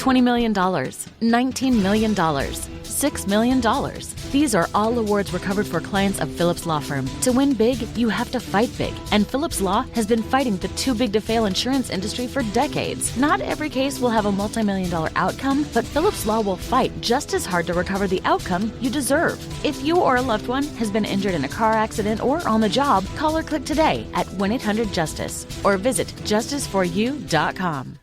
$20 million, $19 million, $6 million. These are all awards recovered for clients of Phillips Law Firm. To win big, you have to fight big. And Phillips Law has been fighting the too big to fail insurance industry for decades. Not every case will have a multi-million-dollar outcome, but Phillips Law will fight just as hard to recover the outcome you deserve. If you or a loved one has been injured in a car accident or on the job, call or click today at 1-800-JUSTICE or visit justiceforyou.com.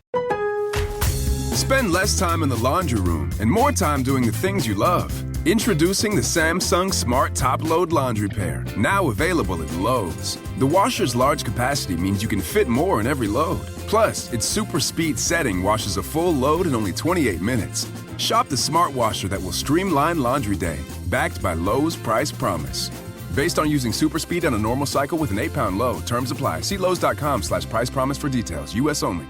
Spend less time in the laundry room and more time doing the things you love. Introducing the Samsung Smart Top Load Laundry Pair, now available at Lowe's. The washer's large capacity means you can fit more in every load. Plus, its super speed setting washes a full load in only 28 minutes. Shop the smart washer that will streamline laundry day, backed by Lowe's Price Promise. Based on using super speed on a normal cycle with an 8-pound load. Terms apply. See Lowe's.com/price promise for details. U.S. only.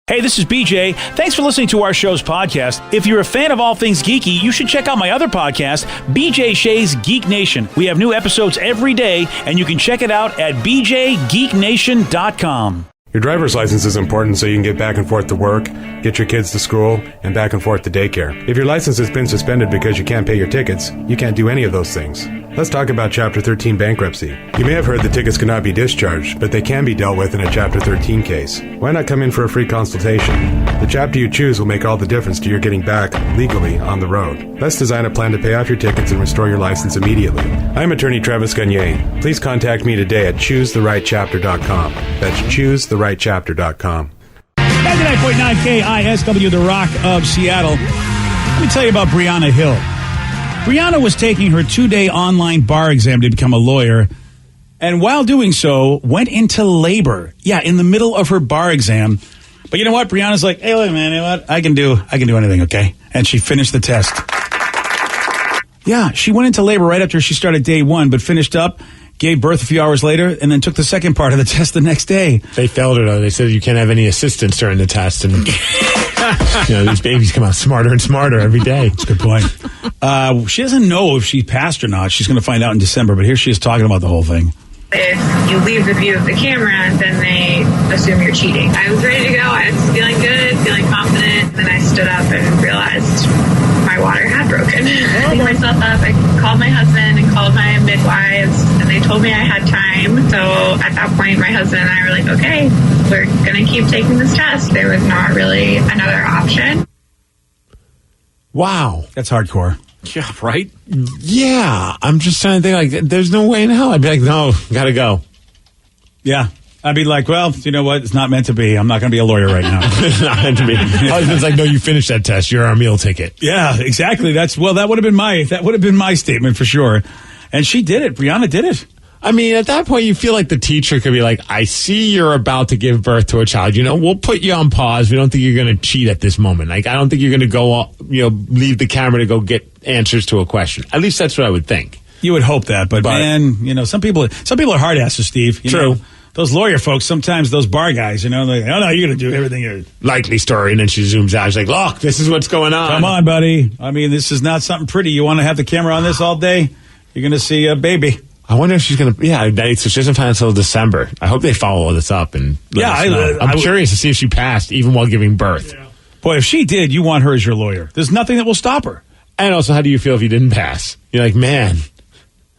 Hey, this is BJ. Thanks for listening to our show's podcast. If you're a fan of all things geeky, you should check out my other podcast, BJ Shea's Geek Nation. We have new episodes every day, and you can check it out at bjgeeknation.com. Your driver's license is important so you can get back and forth to work, get your kids to school, and back and forth to daycare. If your license has been suspended because you can't pay your tickets, you can't do any of those things. Let's talk about Chapter 13 bankruptcy. You may have heard that tickets cannot be discharged, but they can be dealt with in a Chapter 13 case. Why not come in for a free consultation? The chapter you choose will make all the difference to your getting back, legally, on the road. Let's design a plan to pay off your tickets and restore your license immediately. I'm attorney Travis Gagne. Please contact me today at choosetherightchapter.com. That's choosetherightchapter.com. 99.9 KISW, the Rock of Seattle. Let me tell you about Brianna Hill. Brianna was taking her 2-day online bar exam to become a lawyer, and while doing so, went into labor. Yeah, in the middle of her bar exam. But you know what? Brianna's like, hey, look, man, you know what? I can do anything, okay? And she finished the test. Yeah, she went into labor right after she started day one, but finished up, gave birth a few hours later, and then took the second part of the test the next day. They failed her, though. They said you can't have any assistance during the test. And, these babies come out smarter and smarter every day. That's a good point. She doesn't know if she passed or not. She's going to find out in December, but here she is talking about the whole thing. If you leave the view of the camera, then they assume you're cheating. I was ready to go. I was feeling good, feeling confident. Then I stood up and realized my water had broken. I picked myself up. I called my husband and called my midwives, and they told me I had time. So at that point, my husband and I were like, okay, we're going to keep taking this test. There was not really another option. Wow. That's hardcore. Yeah, right? Yeah. I'm just trying to think, like, there's no way in hell. I'd be like, no, gotta go. Yeah. I'd be like, well, you know what? It's not meant to be. I'm not going to be a lawyer right now. It's not meant to be. Husband's like, no, you finished that test. You're our meal ticket. Yeah, exactly. That would have been my statement for sure. And she did it. Brianna did it. I mean, at that point, you feel like the teacher could be like, I see you're about to give birth to a child. We'll put you on pause. We don't think you're going to cheat at this moment. Like, I don't think you're going to go, leave the camera to go get answers to a question. At least that's what I would think. You would hope that. But man, some people are hard asses, Steve. True. Those lawyer folks, sometimes those bar guys, they're like, oh, no, you're going to do everything. Likely story. And then she zooms out. She's like, look, this is what's going on. Come on, buddy. I mean, this is not something pretty. You want to have the camera on this all day? You're going to see a baby. I wonder if she's going to, so she doesn't find until December. I hope they follow this up. And I'm curious to see if she passed even while giving birth. Yeah. Boy, if she did, you want her as your lawyer. There's nothing that will stop her. And also, how do you feel if you didn't pass? You're like, man.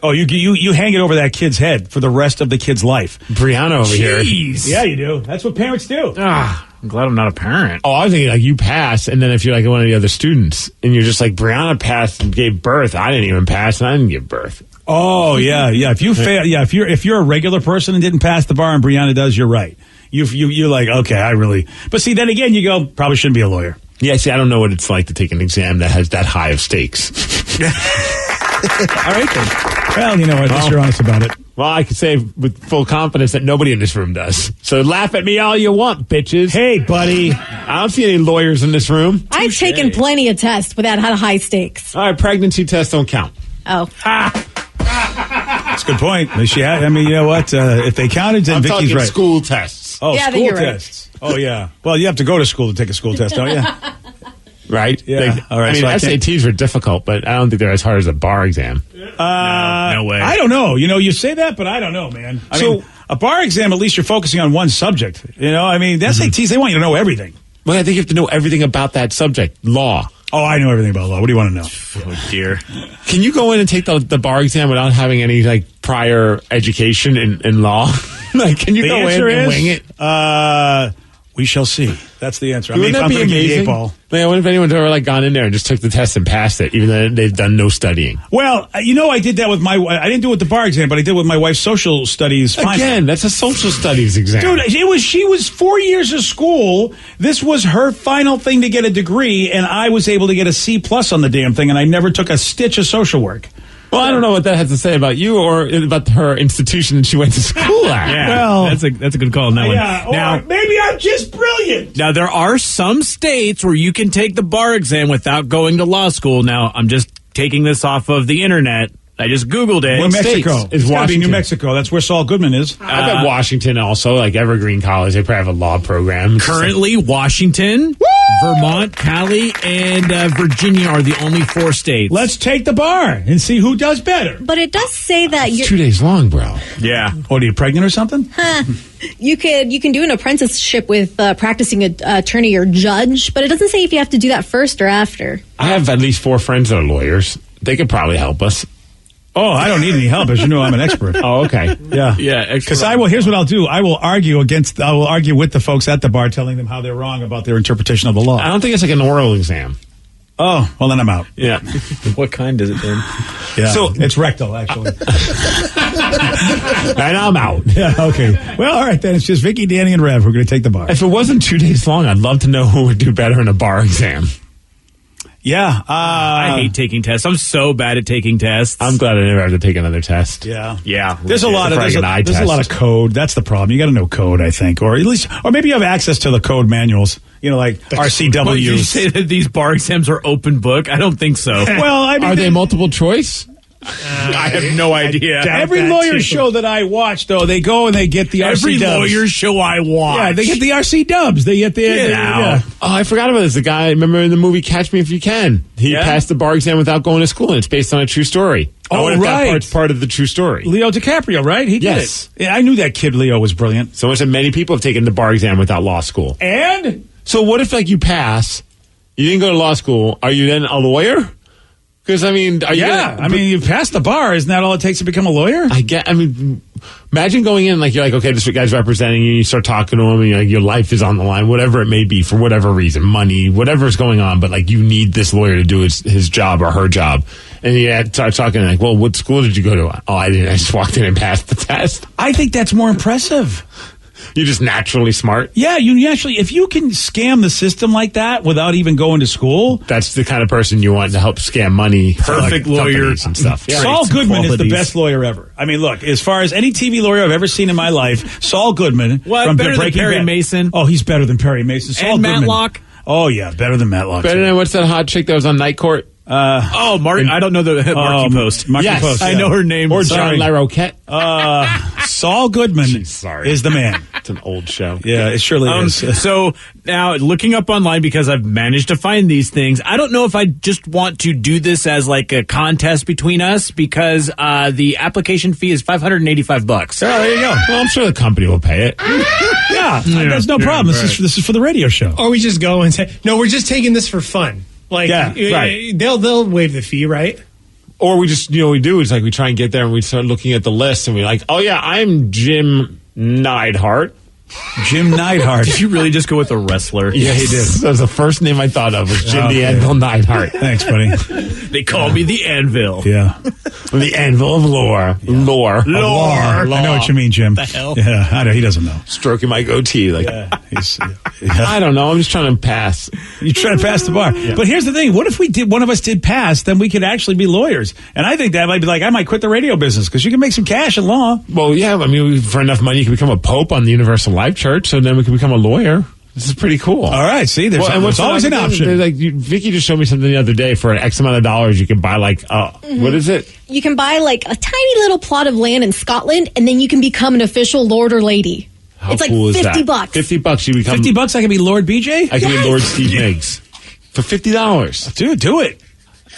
Oh, you hang it over that kid's head for the rest of the kid's life. Brianna over here. Yeah, you do. That's what parents do. I'm glad I'm not a parent. Oh, I was thinking like you pass, and then if you're like one of the other students, and you're just like, Brianna passed and gave birth. I didn't even pass, and I didn't give birth. Oh, yeah. If you fail, if you're a regular person and didn't pass the bar and Brianna does, you're right. You're like, okay, but see, then again, you go, probably shouldn't be a lawyer. Yeah, see, I don't know what it's like to take an exam that has that high of stakes. All right, then. Well, you know what? At least you're honest about it. Well, I can say with full confidence that nobody in this room does. So laugh at me all you want, bitches. Hey, buddy. I don't see any lawyers in this room. I've taken plenty of tests without high stakes. All right, pregnancy tests don't count. Oh. That's a good point. At least you had, you know what? If they counted, then Vicky's right. School tests. Oh, yeah, school tests. Right. Oh, yeah. Well, you have to go to school to take a school test, don't you? Right? Yeah. All right. I mean, so SATs were difficult, but I don't think they're as hard as a bar exam. No way. I don't know. You say that, but I don't know, man. I mean, a bar exam, at least you're focusing on one subject. The SATs, they want you to know everything. Well, I think you have to know everything about that subject, law. Oh, I know everything about law. What do you want to know? Oh, dear. Can you go in and take the bar exam without having any prior education in law? Can you go in and wing it? We shall see. That's the answer. Wouldn't that be amazing? Man, what if anyone's ever gone in there and just took the test and passed it, even though they've done no studying? Well, I did that with I didn't do it with the bar exam, but I did with my wife's social studies. Again, that's a social studies exam. Dude, she was 4 years of school. This was her final thing to get a degree, and I was able to get a C+ on the damn thing, and I never took a stitch of social work. Well, I don't know what that has to say about you or about her institution that she went to school at. Yeah, well, that's a good call on that one. Now, maybe I'm just brilliant. Now, there are some states where you can take the bar exam without going to law school. Now, I'm just taking this off of the internet. I just Googled it. New Mexico. Is It's gotta be Washington. New Mexico. That's where Saul Goodman is. I bet Washington also, Evergreen College, they probably have a law program. Currently, Washington, Vermont, Cali, and Virginia are the only 4 states. Let's take the bar and see who does better. But it does say that It's 2 days long, bro. Yeah. What, are you pregnant or something? you can do an apprenticeship with practicing attorney or judge, but it doesn't say if you have to do that first or after. I have at least 4 friends that are lawyers. They could probably help us. Oh, I don't need any help. As you know, I'm an expert. Oh, okay. Yeah. Yeah. Because here's what I'll do. I will argue with the folks at the bar, telling them how they're wrong about their interpretation of the law. I don't think it's like an oral exam. Oh, well, then I'm out. Yeah. What kind is it then? Yeah. So- it's rectal, actually. And I'm out. Yeah, okay. Well, all right, then. It's just Vicky, Danny, and Rev who are going to take the bar. If it wasn't 2 days long, I'd love to know who would do better in a bar exam. Yeah. I hate taking tests. I'm so bad at taking tests. I'm glad I never have to take another test. Yeah. Yeah. There's a lot of It's like an eye there's a test. lot of code. That's the problem. You got to know code, I think, or maybe you have access to the code manuals. Like RCW. But you say that these bar exams are open book? I don't think so. Well, I mean, Are they multiple choice? I have no idea. every lawyer show that I watch, though, they go and they get the Every RC dubs. lawyer show I watch. Yeah, they get the RC dubs. They get the Get out. yeah. Oh, I forgot about this. The guy, remember in the movie Catch Me If You Can? He Yeah. passed the bar exam without going to school, and it's based on a true story. I Oh, wonder if right. that part's part of the true story. Leo DiCaprio, right? He did Yes. it. Yeah, I knew that kid Leo was brilliant. So much that many people have taken the bar exam without law school. And So what if you pass, you didn't go to law school, are you then a lawyer? Because, are you you passed the bar. Isn't that all it takes to become a lawyer? imagine going in you're okay, this guy's representing you, you start talking to him, and your life is on the line, whatever it may be, for whatever reason, money, whatever's going on, but you need this lawyer to do his job or her job. And you start talking well, what school did you go to? Oh, I didn't. I just walked in and passed the test. I think that's more impressive. You're just naturally smart. Yeah, you actually, if you can scam the system like that without even going to school. That's the kind of person you want to help scam money. Perfect for, lawyer. companies and stuff. Yeah. Saul Traits and Goodman is the qualities. best lawyer ever. I mean, look, as far as any TV lawyer I've ever seen in my life, Saul Goodman. What, from better than Breaking Perry Bad. Mason? Oh, he's better than Perry Mason. Saul And Goodman. Matlock? Oh, yeah, better than Matlock. Better too. than what's that hot chick that was on Night Court? Mark. I don't know the Marky Post. Marky Yes. Post, I yeah. know her name. Or Sorry. John LaRoquette? Saul Goodman Sorry. is the man. It's an old show. Yeah, it surely is. So now looking up online, because I've managed to find these things, I don't know if I just want to do this as a contest between us, because the application fee is $585. Oh, there you go. Well, I'm sure the company will pay it. Yeah, that's no problem. This is for the radio show. Or we just go and say, no, we're just taking this for fun. Yeah, right. They'll waive the fee, right? Or we just, we do is we try and get there and we start looking at the list and we're like, oh yeah, I'm Jim Neidhart. Jim Neidhart. Did you really just go with a wrestler? Yeah, he did. That was the first name I thought of was Jim the Anvil Neidhart. Thanks, buddy. They call me the Anvil. Yeah. The Anvil of Lore. Lore. I know what you mean, Jim. The hell? Yeah, I know. He doesn't know. Stroking my goatee. He's, I don't know. I'm just trying to pass. You're trying to pass the bar. But here's the thing. What if one of us did pass, then we could actually be lawyers. And I think that might be I might quit the radio business because you can make some cash in law. Well, yeah. For enough money, you can become a pope on the Universal Life Church. So then we can become a lawyer. This is pretty cool. All right. See, there's always an option. Vicky just showed me something the other day. For an X amount of dollars, you can buy what is it? You can buy a tiny little plot of land in Scotland, and then you can become an official lord or lady. How It's cool is that? $50. $50, you become. $50, I can be Lord BJ? I can be Lord Steve Miggs for $50. Dude, do it.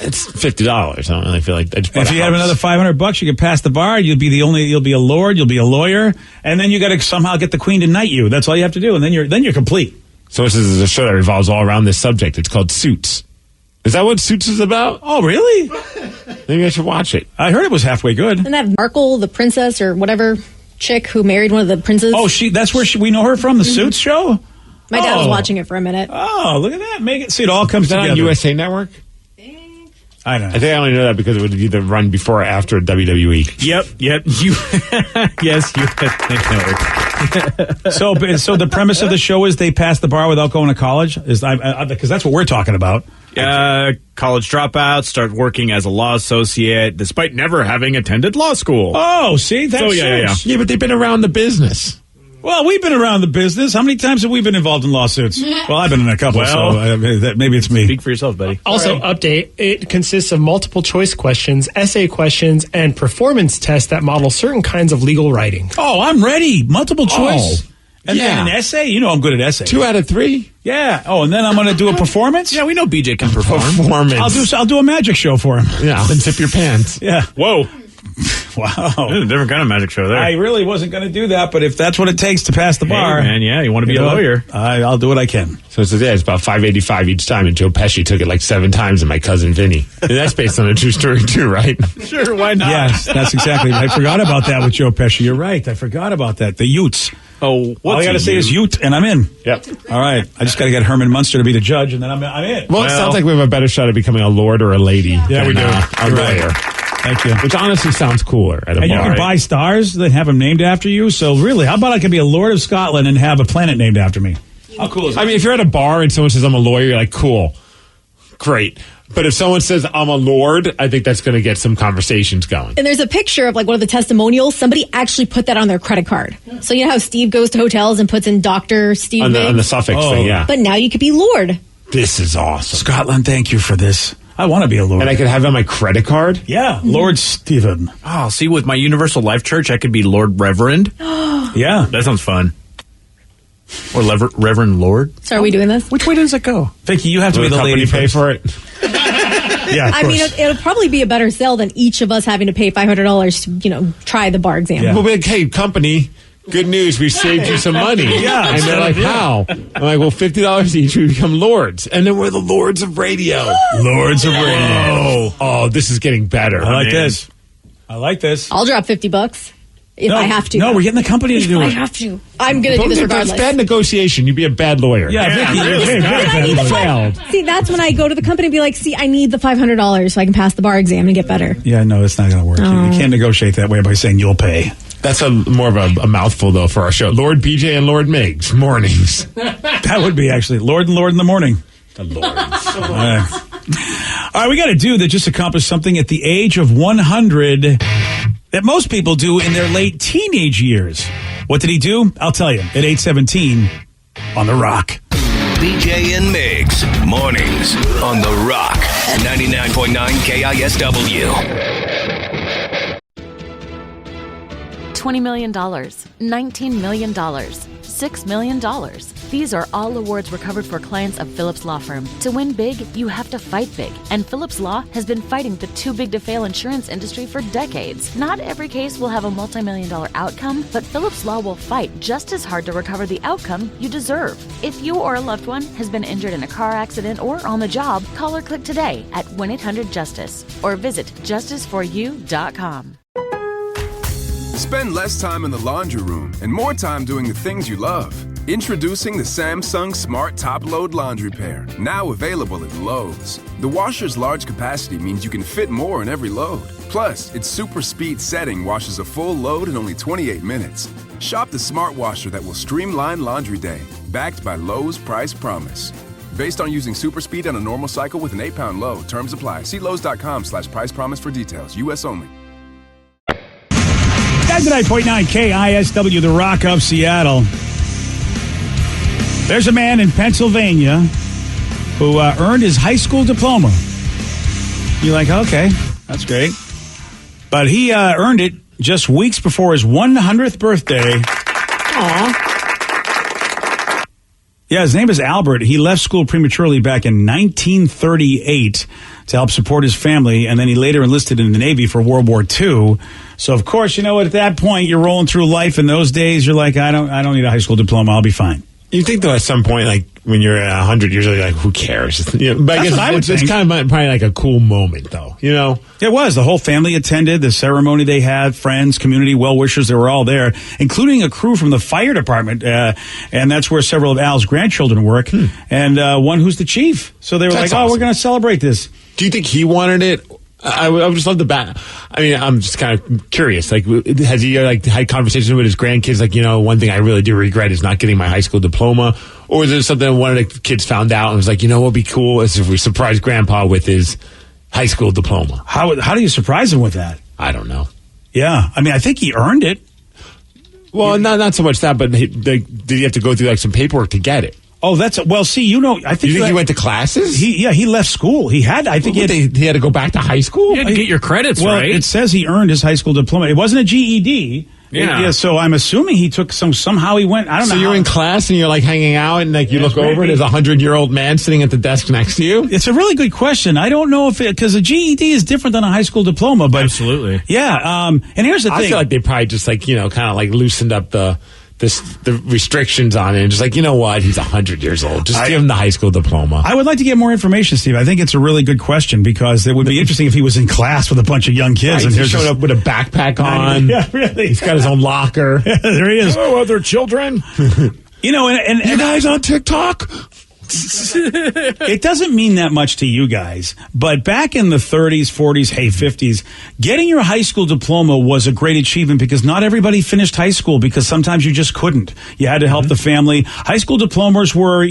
It's $50. I don't really feel like that. If you have another $500, you can pass the bar. You'll be a lord. You'll be a lawyer, and then you got to somehow get the queen to knight you. That's all you have to do, and then you're complete. So this is a show that revolves all around this subject. It's called Suits. Is that what Suits is about? Oh, really? Maybe I should watch it. I heard it was halfway good. And that Markle, the princess or whatever chick who married one of the princes. Oh, that's where we know her from, the Suits show? My dad was watching it for a minute. Oh, look at that. Make it. See, it all comes Is that together. on USA Network? I don't know. I think I only know that because it would either run before or after WWE. Yep. You. Yes, you. So the premise of the show is they pass the bar without going to college? Because that's what we're talking about. College dropouts start working as a law associate despite never having attended law school. Oh, see? That's Yeah, but they've been around the business. Well, we've been around the business. How many times have we been involved in lawsuits? Well, I've been in a couple, so maybe it's me. Speak for yourself, buddy. Also, update, it consists of multiple choice questions, essay questions, and performance tests that model certain kinds of legal writing. Oh, I'm ready. Multiple choice. And yeah. then an essay? You know I'm good at essays. 2 out of 3? Yeah. Oh, and then I'm going to do a performance? Yeah, we know BJ can perform. Performance. I'll do a magic show for him. Yeah, then tip your pants. Yeah. Whoa. Wow. There's a different kind of magic show there. I really wasn't going to do that, but if that's what it takes to pass the bar. Man, yeah, you want to be a lawyer. I'll do what I can. So it's about $5.85 each time, and Joe Pesci took it like 7 times, and my cousin Vinny. And that's based on a true story too, right? Sure, why not? Yes, that's exactly. I forgot about that with Joe Pesci. You're right. I forgot about that. The Utes. Oh, all I got to say is Ute, and I'm in. Yep. All right. I just got to get Herman Munster to be the judge, and then I'm in. Well, it sounds like we have a better shot at becoming a lord or a lady. Yeah, we do. A lawyer. Thank you. Which honestly sounds cooler at a And bar. you can buy stars that have them named after you. So really, how about I could be a Lord of Scotland and have a planet named after me? How cool is that? I mean, if you're at a bar and someone says, I'm a lawyer, you're like, cool. Great. But if someone says, I'm a lord, I think that's going to get some conversations going. And there's a picture of like one of the testimonials. Somebody actually put that on their credit card. So you know how Steve goes to hotels and puts in Dr. Steve On the Biggs? suffix thing, yeah. But now you could be Lord. This is awesome. Scotland, thank you for this. I want to be a Lord. And I could have it on my credit card? Yeah, Lord Stephen. Oh, see, with my Universal Life Church, I could be Lord Reverend. Yeah. That sounds fun. Or Reverend Lord. So are we doing this? Which way does it go? Vicky, you have to Will be the company lady pay first. for it? Yeah, of I mean, course. it'll probably be a better sell than each of us having to pay $500 to, try the bar exam. Yeah. We'll be like, hey, company, good news, we saved you some money. Yeah, And they're like, how? I'm like, well, $50 each, we become lords. And then we're the lords of radio. Lords of Radio. Oh, this is getting better. I like this. I like this. I'll drop $50 if No, I have to. No, we're getting the company to do I it. have to. I'm going to do this It's regardless. bad negotiation. You'd be a bad lawyer. Yeah, Vicky, you're very bad. You failed. See, that's when I go to the company and be like, see, I need the $500 so I can pass the bar exam and get better. Yeah, no, it's not going to work. You can't negotiate that way by saying you'll pay. That's more of a mouthful, though, for our show. Lord BJ and Lord Miggs, mornings. That would be actually Lord and Lord in the morning. The Lords. All right, we got a dude that just accomplished something at the age of 100 that most people do in their late teenage years. What did he do? I'll tell you at 8:17 on The Rock. BJ and Migs, mornings on The Rock, 99.9 KISW. $20 million, $19 million, $6 million. These are all awards recovered for clients of Phillips Law Firm. To win big, you have to fight big. And Phillips Law has been fighting the too big to fail insurance industry for decades. Not every case will have a multi-million-dollar outcome, but Phillips Law will fight just as hard to recover the outcome you deserve. If you or a loved one has been injured in a car accident or on the job, call or click today at 1-800-JUSTICE or visit justiceforyou.com. Spend less time in the laundry room and more time doing the things you love. Introducing the Samsung Smart Top Load Laundry Pair, now available at Lowe's. The washer's large capacity means you can fit more in every load. Plus, its super speed setting washes a full load in only 28 minutes. Shop the smart washer that will streamline laundry day, backed by Lowe's Price Promise. Based on using super speed on a normal cycle with an 8-pound load, terms apply. See Lowe's.com/price promise for details. U.S. only. 99.9 KISW, The Rock of Seattle. There's a man in Pennsylvania who earned his high school diploma. You're like, okay, that's great. But he earned it just weeks before his 100th birthday. Aw. Yeah, his name is Albert. He left school prematurely back in 1938 to help support his family, and then he later enlisted in the Navy for World War II. So, of course, at that point, you're rolling through life. In those days, you're like, I don't need a high school diploma. I'll be fine. You think though at some point, like when you're 100 years old, you're like, who cares? But I That's guess what I would it's think. kind of probably like a cool moment, though. It was. The whole family attended the ceremony. They had friends, community well-wishers. They were all there, including a crew from the fire department. And that's where several of Al's grandchildren work. And one who's the chief. So they were That's like, awesome. we're going to celebrate this. Do you think he wanted it? I would just love the back. I mean, I'm just kind of curious. Like, has he had conversations with his grandkids? Like, one thing I really do regret is not getting my high school diploma. Or is it something one of the kids found out and was like, what would be cool is if we surprised Grandpa with his high school diploma? How do you surprise him with that? I don't know. Yeah. I mean, I think he earned it. Well, not so much that, but did he have to go through some paperwork to get it? Oh, I think you think he went to classes? He left school. He had he had to go back to high school? You had to get your credits, well, right? it says he earned his high school diploma. It wasn't a GED. Yeah. So I'm assuming he took somehow he went, I don't know. So you're in class and you're hanging out and you look over and there's a 100-year-old man sitting at the desk next to you? It's a really good question. I don't know because a GED is different than a high school diploma, but absolutely. Yeah. And here's the thing. I feel like they probably just loosened up the restrictions on it and just what? He's 100 years old. Just give him the high school diploma. I would like to get more information, Steve. I think it's a really good question because it would be interesting if he was in class with a bunch of young kids and he showed up with a backpack on. Yeah, really. He's got his own locker. Yeah, there he is. Hello, other children. And you guys on TikTok? It doesn't mean that much to you guys, but back in the 30s, 40s, 50s, getting your high school diploma was a great achievement because not everybody finished high school because sometimes you just couldn't. You had to help the family. High school diplomas were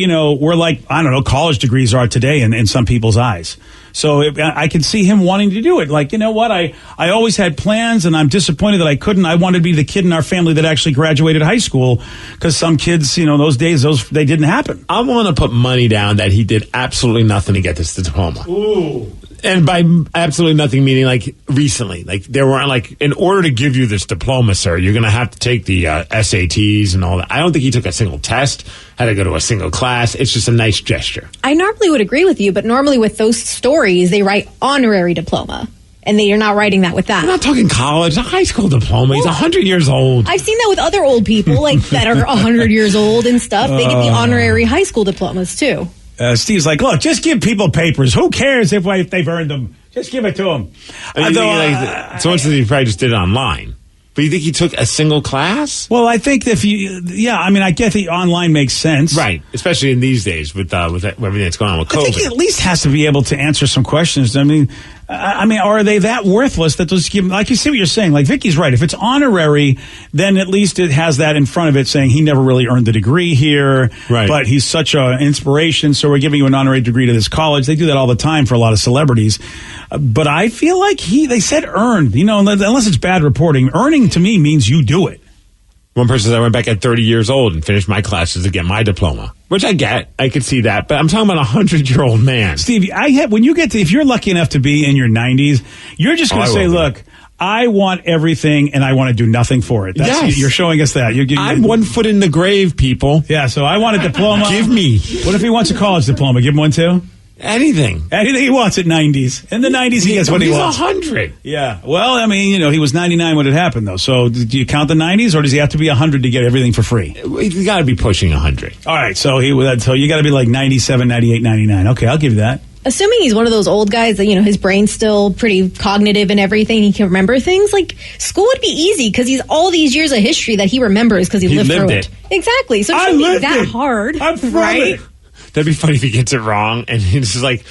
like, I don't know, college degrees are today in some people's eyes. So I can see him wanting to do it. Like, you know what? I always had plans and I'm disappointed that I couldn't. I wanted to be the kid in our family that actually graduated high school because some kids, those days, they didn't happen. I want to put money down that he did absolutely nothing to get this diploma. Ooh. And by absolutely nothing, meaning recently, there weren't in order to give you this diploma, sir, you're going to have to take the SATs and all that. I don't think he took a single test, had to go to a single class. It's just a nice gesture. I normally would agree with you, but normally with those stories, they write honorary diploma. And you're not writing that with that. I'm not talking college, a high school diploma. He's 100 years old. I've seen that with other old people, that are 100 years old and stuff. They get the honorary high school diplomas, too. Steve's like, look, just give people papers. Who cares if they've earned them? Just give it to them. Someone said he probably just did it online. But you think he took a single class? Well, I think I get the online makes sense. Right, especially in these days with everything that's going on with COVID. I think he at least has to be able to answer some questions. I mean, are they that worthless that they'll just give, like you see what you're saying? Like Vicky's right. If it's honorary, then at least it has that in front of it saying he never really earned the degree here. Right. But he's such an inspiration, so we're giving you an honorary degree to this college. They do that all the time for a lot of celebrities. But I feel like they said earned, unless it's bad reporting. Earning to me means you do it. One person said I went back at 30 years old and finished my classes to get my diploma, which I get. I could see that. But I'm talking about a 100-year-old man. Steve, if you're lucky enough to be in your 90s, you're just going to say, look, I want everything and I want to do nothing for it. Yes. You're showing us that. I'm 1 foot in the grave, people. Yeah, so I want a diploma. Give me. What if he wants a college diploma? Give him one too? Anything he wants at 90s. In the 90s, he gets what he wants. He's 100. Yeah. Well, I mean, he was 99 when it happened, though. So do you count the 90s, or does he have to be 100 to get everything for free? He's got to be pushing 100. All right. So you got to be like 97, 98, 99. Okay, I'll give you that. Assuming he's one of those old guys that, his brain's still pretty cognitive and everything, he can remember things, school would be easy because he's all these years of history that he remembers because he lived through it. Exactly. So it shouldn't be that hard. I'm from right? it. That'd be funny if he gets it wrong and he's just like,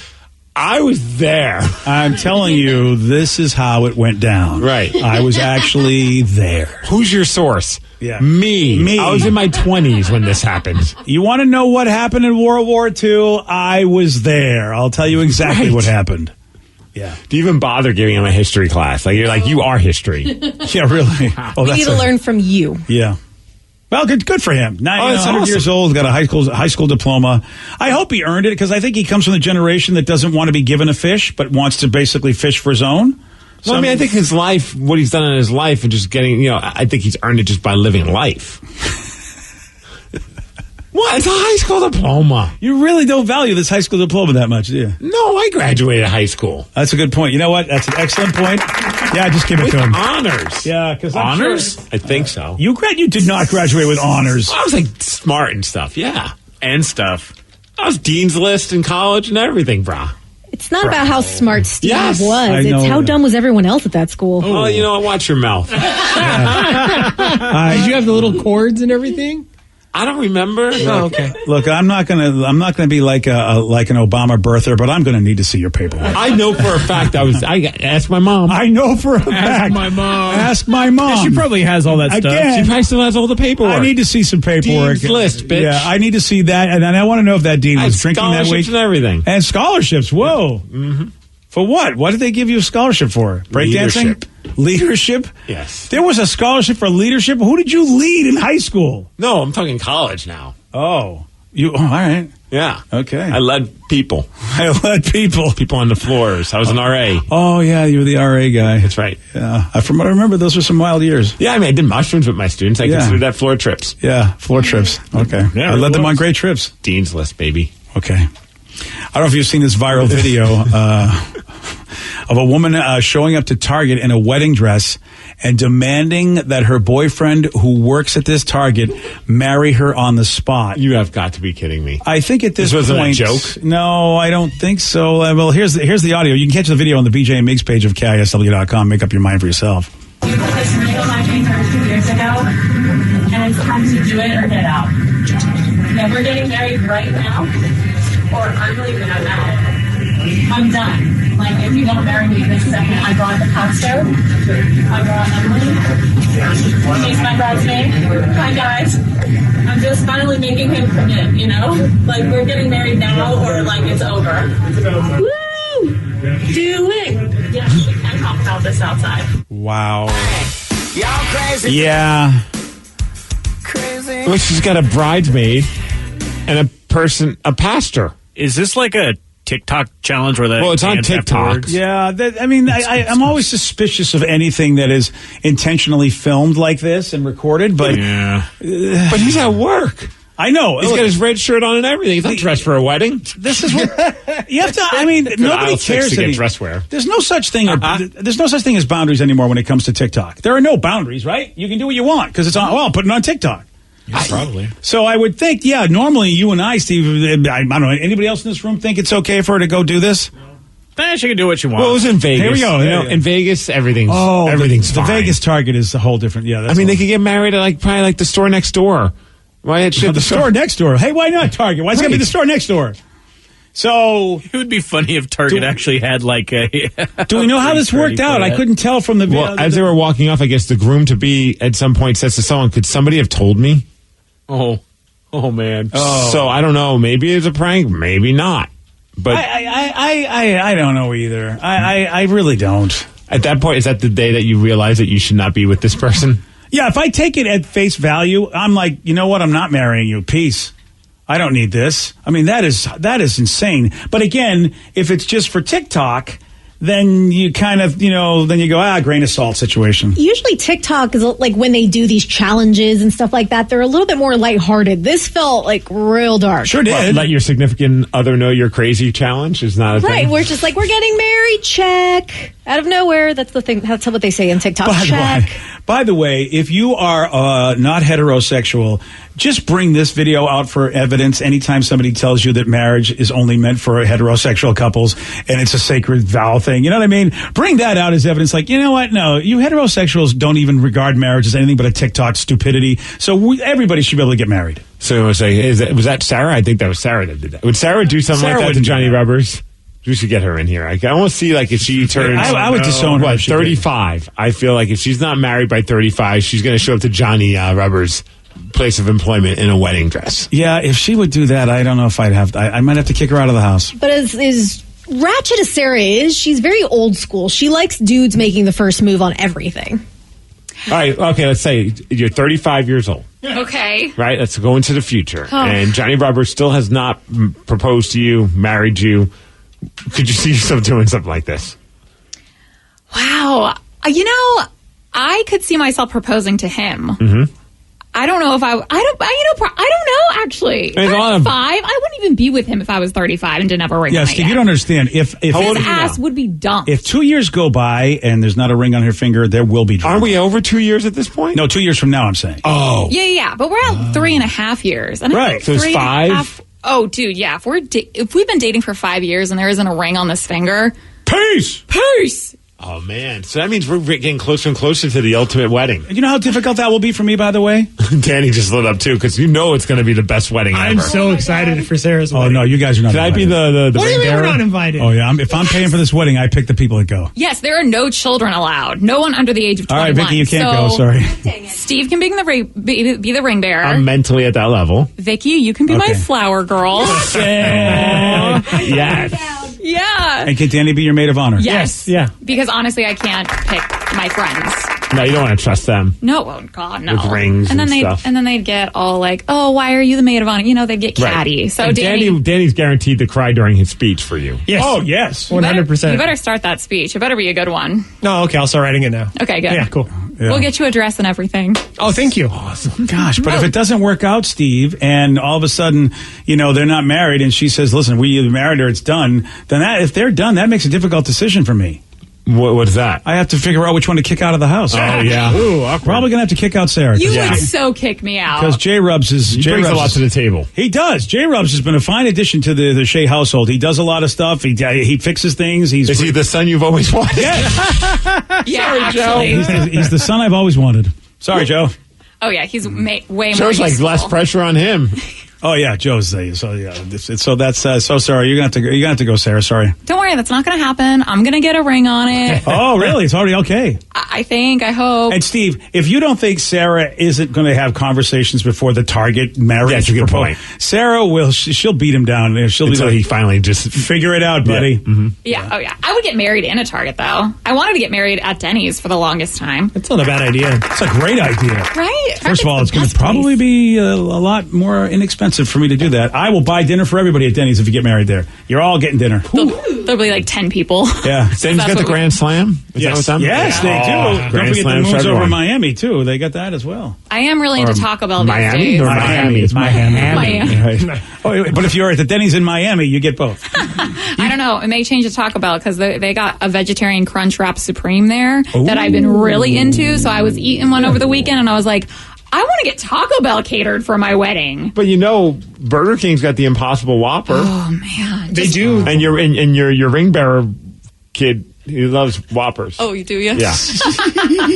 I was there. I'm telling you, this is how it went down. Right. I was actually there. Who's your source? Yeah. Me. I was in my 20s when this happened. You want to know what happened in World War II? I was there. I'll tell you exactly what happened. Yeah. Do you even bother giving him a history class? You're like, you are history. Yeah, really. We need to learn from you. Yeah. Well, good for him. 100 awesome. years old, got a high school diploma. I hope he earned it because I think he comes from the generation that doesn't want to be given a fish, but wants to basically fish for his own. Well, I think his life, what he's done in his life and just getting, I think he's earned it just by living life. What? It's a high school diploma. You really don't value this high school diploma that much, do you? No, I graduated high school. That's a good point. You know what? That's an excellent point. Yeah, just give it to him. Honors. Yeah, because honors? Sure. I think so. You did not graduate with honors. I was like smart and stuff. Yeah, and stuff. I was dean's list in college and everything, brah. It's not about how smart Steve was. It's how dumb was everyone else at that school. Oh, you know what? Watch your mouth. Did you have the little cords and everything? I don't remember. Oh, okay. Look, I'm not gonna be like an Obama birther, but I'm gonna need to see your paperwork. I know for a fact I asked my mom. I know for a fact. Ask my mom. Ask my mom. She probably has all that stuff. Again, She probably still has all the paperwork. I need to see some paperwork. Dean's list, bitch. Yeah, I need to see that, and I want to know if that dean was drinking that week and everything. and scholarships. Whoa. Mm-hmm. For what? What did they give you a scholarship for? Breakdancing? Leadership? Yes. There was a scholarship for leadership? Who did you lead in high school? No, I'm talking college now. Oh. All right. Yeah. Okay. I led people. People on the floors. I was an RA. Oh, yeah, you were the RA guy. That's right. Yeah. From what I remember, those were some wild years. Yeah, I mean, I did mushrooms with my students. I consider that floor trips. Yeah, floor trips. Okay. Yeah, I led them on great trips. Dean's list, baby. Okay. I don't know if you've seen this viral video of a woman showing up to Target in a wedding dress and demanding that her boyfriend, who works at this Target, marry her on the spot. You have got to be kidding me. I think at this wasn't point, a joke. No, I don't think so. Well, here's the audio. You can catch the video on the BJ and Migs page of KISW.com. Make up your mind for yourself. You put this ring on my finger 2 years ago, and it's time to do it or get out. Yeah, we're getting married right now, or I'm leaving. I'm out. I'm done. Like, if you don't marry me this second, I brought the costume. I brought Emily. She's my bridesmaid. Hi, guys. I'm just finally making him commit, you know? Like, we're getting married now, or, like, it's over. Woo! Do it! Yeah, we can talk about this outside. Wow. Y'all crazy. Yeah. Crazy. Well, she's got a bridesmaid and a pastor. Is this like a TikTok challenge where Well, it's on TikTok. Yeah, I'm always suspicious of anything that is intentionally filmed like this and recorded, but but he's at work. I know. He's got his red shirt on and everything. He's not dressed for a wedding. This is what you have to. I mean, nobody cares to get dress wear. There's no such thing. There's no such thing as boundaries anymore when it comes to TikTok. There are no boundaries, right? You can do what you want because it's on. Well, I'll put it on TikTok. Yeah, probably. So I would think, normally you and I, Steve, I don't know, anybody else in this room think it's okay for her to go do this? She can do what she wants. Well, it was in Vegas. Here we go. In Vegas, everything's the fine. Vegas Target is a whole different. Yeah, I mean, they could get married at probably the store next door. Why it should the store next door? Hey, why not Target? Why is it going to be the store next door? So it would be funny if Target actually had like a. Do we know how this worked out? I couldn't tell from the video. Well, as they were walking off, I guess the groom-to-be at some point says to someone, "Could somebody have told me?" Oh man. Oh. So I don't know. Maybe it's a prank. Maybe not. But I don't know either. I really don't. At that point, is that the day that you realize that you should not be with this person? Yeah, if I take it at face value, I'm like, you know what? I'm not marrying you. Peace. I don't need this. I mean, that is insane. But again, if it's just for TikTok, then you kind of, then you go, grain of salt situation. Usually TikTok is like when they do these challenges and stuff like that, they're a little bit more lighthearted. This felt like real dark. Sure did. Well, let your significant other know you're crazy challenge is not a thing. Right, we're just like, we're getting married, check. Out of nowhere, that's the thing. That's what they say in TikTok, check. By the way, if you are not heterosexual, just bring this video out for evidence anytime somebody tells you that marriage is only meant for heterosexual couples and it's a sacred vow thing. You know what I mean? Bring that out as evidence. Like, you know what? No, you heterosexuals don't even regard marriage as anything but a TikTok stupidity. So everybody should be able to get married. So I was like, was that Sarah? I think that was Sarah that did that. Would Sarah do something like that to Johnny Rubbers? We should get her in here. I want to see if she turns. I would disown her. 35. I feel like if she's not married by 35, she's going to show up to Johnny Rubbers' place of employment in a wedding dress. Yeah, if she would do that, I don't know if I'd have. I might have to kick her out of the house. But as ratchet as Sarah is, she's very old school. She likes dudes making the first move on everything. All right. Okay. Let's say you're 35 years old. Okay. Right. Let's go into the future. Oh. And Johnny Rubbers still has not proposed to you, married you. Could you see yourself doing something like this? Wow. I could see myself proposing to him. Mm-hmm. I don't know if I don't know, actually. 35? I wouldn't even be with him if I was 35 and didn't have a ring on it Steve, yet. you don't understand. If his ass would be dumped. If 2 years go by and there's not a ring on her finger, there will be drama. Are we over 2 years at this point? No, 2 years from now, I'm saying. Oh. Yeah. But we're at 3.5 years. And right. So it's 5? Oh, dude, yeah. If we've been dating for 5 years and there isn't a ring on this finger. Peace! Oh, man. So that means we're getting closer and closer to the ultimate wedding. You know how difficult that will be for me, by the way? Danny just lit up, too, because you know it's going to be the best wedding ever. I'm so excited for Sarah's wedding. Oh, no, you guys are not Can invited. I be the What do you mean bearer? we're not invited? Oh, yeah. If I'm paying for this wedding, I pick the people that go. Yes, there are no children allowed. No one under the age of 21. All right, Vicky, you can't go. Sorry. Steve can be the ring bearer. I'm mentally at that level. Vicky, you can be my flower girl. Yes. Yeah. And can Danny be your maid of honor? Yes. Yeah. Because honestly, I can't pick my friends. No, you don't want to trust them. No, oh God, no. With rings and stuff. And then they'd get all like, oh, why are you the maid of honor? You know, they'd get catty. Right. So and Danny's guaranteed to cry during his speech for you. Yes. Oh, yes. 100%. You better start that speech. It better be a good one. No, okay, I'll start writing it now. Okay, good. Yeah, cool. Yeah. We'll get you a dress and everything. Oh, thank you. Gosh, but if it doesn't work out, Steve, and all of a sudden, they're not married, and she says, listen, we either married or it's done, then if they're done, that makes a difficult decision for me. What is that? I have to figure out which one to kick out of the house. Oh, yeah. Ooh, probably going to have to kick out Sarah. You would so kick me out. Because J-Rubs brings a lot to the table. He does. J-Rubs has been a fine addition to the Shea household. He does a lot of stuff. He fixes things. Is he the son you've always wanted? Yes. Yeah, Sorry, Joe. He's the son I've always wanted. Sorry, Joe. Oh, yeah, he's way more Joe's like useful. less pressure on him. Oh yeah, Joe's so yeah. So that's so sorry. You're gonna have to go, Sarah. Sorry. Don't worry, that's not gonna happen. I'm gonna get a ring on it. Oh really? It's already okay. I think. I hope. And Steve, if you don't think Sarah isn't going to have conversations before the Target marriage, that's a good point. Sarah will. She'll beat him down. She'll until he finally just figure it out, buddy. Yeah. Mm-hmm. Yeah. Oh yeah. I would get married in a Target though. I wanted to get married at Denny's for the longest time. That's not a bad idea. It's a great idea. Right. First of all, it's going to probably be a lot more inexpensive for me to do that. I will buy dinner for everybody at Denny's if you get married there. You're all getting dinner. There'll be like 10 people. Yeah. Denny's got the Grand Slam? Is that with them? Yes, they do. Don't Grand forget Slam the for moves over everyone. in Miami, too. They got that as well. I am really into Taco Bell these Miami days. or Miami? It's Miami. Miami. Right. Oh, but if you're at the Denny's in Miami, you get both. I don't know. It may change to Taco Bell because they got a vegetarian Crunch Wrap Supreme there that I've been really into. So I was eating one over the weekend and I was like, I want to get Taco Bell catered for my wedding. But Burger King's got the Impossible Whopper. Oh man, They do. And your ring bearer kid, he loves Whoppers. Oh, you do, yeah? Yeah.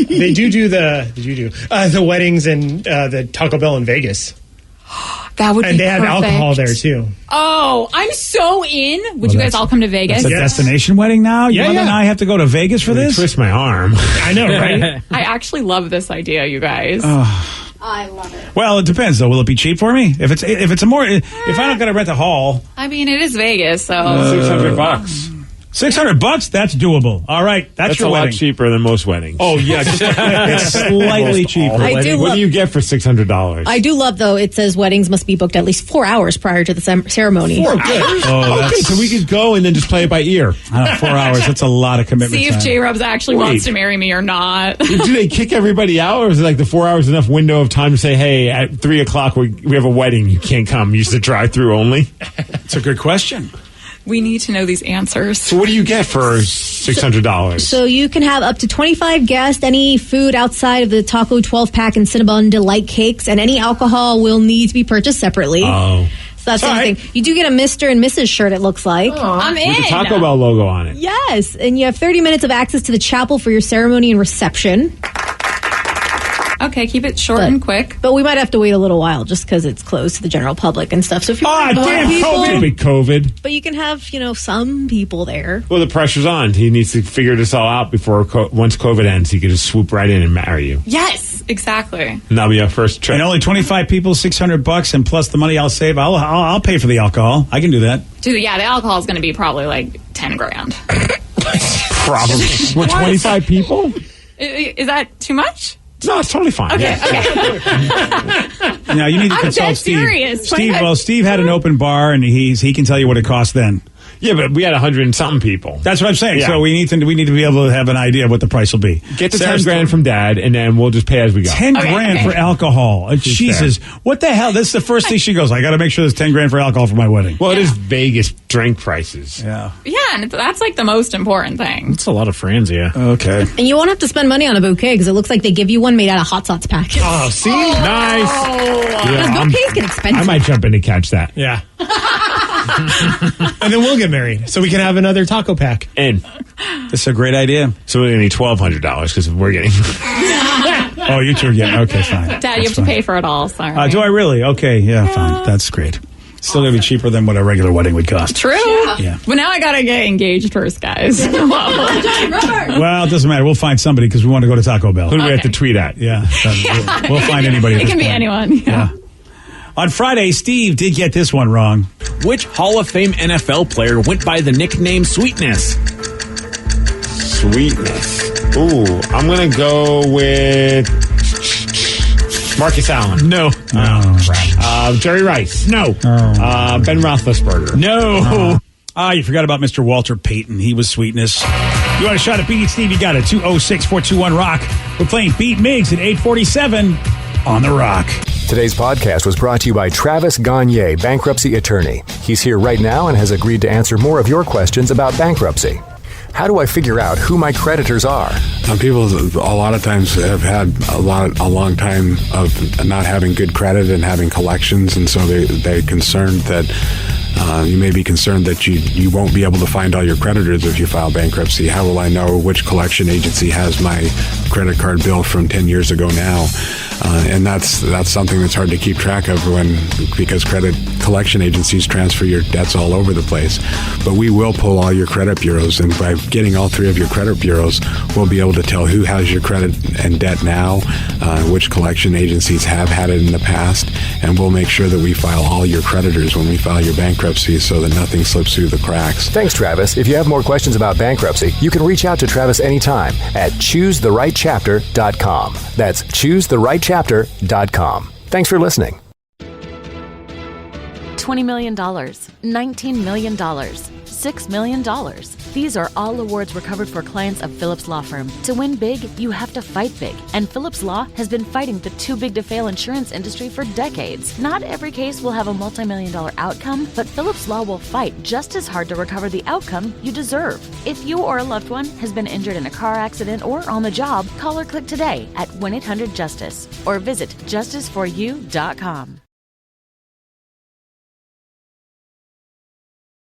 They do the weddings and the Taco Bell in Vegas. That would be And they have perfect. alcohol there too. Oh, I'm so in. Would you guys all come to Vegas? It's a destination wedding now? Yeah, Your mother yeah. and I have to go to Vegas for this? Twist my arm. I know, right? I actually love this idea, you guys. I love it. Well, it depends, though. Will it be cheap for me? If I don't got to rent a hall, I mean, it is Vegas, so $600. $600, that's doable. All right, that's your a wedding. lot cheaper than most weddings. Oh, yeah. It's slightly cheaper. What do you get for $600? I do love, though, it says weddings must be booked at least 4 hours prior to the ceremony. 4 hours? Oh, Okay, so we could go and then just play it by ear. 4 hours, that's a lot of commitment see if time. J-Rubs actually wants to marry me or not. Do they kick everybody out, or is it like the 4 hours enough window of time to say, hey, at 3 o'clock we have a wedding, you can't come, use the drive-through only? That's a good question. We need to know these answers. So what do you get for $600? So you can have up to 25 guests, any food outside of the taco 12-pack and Cinnabon Delight cakes, and any alcohol will need to be purchased separately. Oh. So that's the thing. You do get a Mr. and Mrs. shirt, it looks like. I'm in. With the Taco Bell logo on it. Yes, and you have 30 minutes of access to the chapel for your ceremony and reception. Okay, keep it short and quick. But we might have to wait a little while just because it's closed to the general public and stuff. So if you want more people, Stupid COVID. but you can have, some people there. Well, the pressure's on. He needs to figure this all out before once COVID ends, he can just swoop right in and marry you. Yes, exactly. And that'll be our first trip. And only 25 people, $600, and plus the money I'll save, I'll pay for the alcohol. I can do that. Dude, yeah, the alcohol is going to be probably like 10 grand. Probably. What, 25 people? Is that too much? No, it's totally fine. Okay, Now you need to I'm consult dead Steve. serious. Steve had an open bar, and he can tell you what it costs then. Yeah, but we had 100 and something people. That's what I'm saying. Yeah. So we need to be able to have an idea of what the price will be. Get the 10 grand from Dad, and then we'll just pay as we go. 10 grand for alcohol. Jesus. What the hell? That's the first thing she goes, I got to make sure there's 10 grand for alcohol for my wedding. Well, it is Vegas drink prices. Yeah. Yeah, and that's like the most important thing. It's a lot of Franzia. Okay. And you won't have to spend money on a bouquet because it looks like they give you one made out of hot sauce packets. Oh, see? Nice. Because bouquets get expensive. I might jump in to catch that. Yeah. And then we'll get married so we can have another taco pack. And That's a great idea. so we're going to need $1,200 because we're getting. Oh, you two are getting, okay, fine. Dad, you have to pay for it all. Sorry. Do I really? Okay, yeah, fine. That's great. Still going to be cheaper than what a regular wedding would cost. True. Yeah. But now I gotta get engaged first, guys. Well, it doesn't matter. We'll find somebody because we want to go to Taco Bell. Who do we have to tweet at? Yeah. We'll find anybody. at It this can be point. anyone. Yeah. On Friday, Steve did get this one wrong. Which Hall of Fame NFL player went by the nickname Sweetness? Sweetness. Ooh, I'm going to go with Marcus Allen. No. Jerry Rice. No. Ben Roethlisberger. No. You forgot about Mr. Walter Payton. He was Sweetness. You want a shot at beating Steve? You got it. 206-421-ROCK. We're playing Beat Migs at 847 on The Rock. Today's podcast was brought to you by Travis Gagne, bankruptcy attorney. He's here right now and has agreed to answer more of your questions about bankruptcy. How do I figure out who my creditors are? People a lot of times have had a long time of not having good credit and having collections, and so they're concerned that you may be concerned that you won't be able to find all your creditors if you file bankruptcy. How will I know which collection agency has my credit card bill from 10 years ago now? And that's something that's hard to keep track of because credit collection agencies transfer your debts all over the place. But we will pull all your credit bureaus, and by getting all three of your credit bureaus, we'll be able to tell who has your credit and debt now, which collection agencies have had it in the past, and we'll make sure that we file all your creditors when we file your bankruptcy so that nothing slips through the cracks. Thanks, Travis. If you have more questions about bankruptcy, you can reach out to Travis anytime at choosetherightchapter.com. That's choosetherightchapter.com. Thanks for listening. $20 million, $19 million, $6 million. These are all awards recovered for clients of Phillips Law Firm. To win big, you have to fight big. And Phillips Law has been fighting the too big to fail insurance industry for decades. Not every case will have a multi-million-dollar outcome, but Phillips Law will fight just as hard to recover the outcome you deserve. If you or a loved one has been injured in a car accident or on the job, call or click today at 1-800-JUSTICE or visit justiceforyou.com.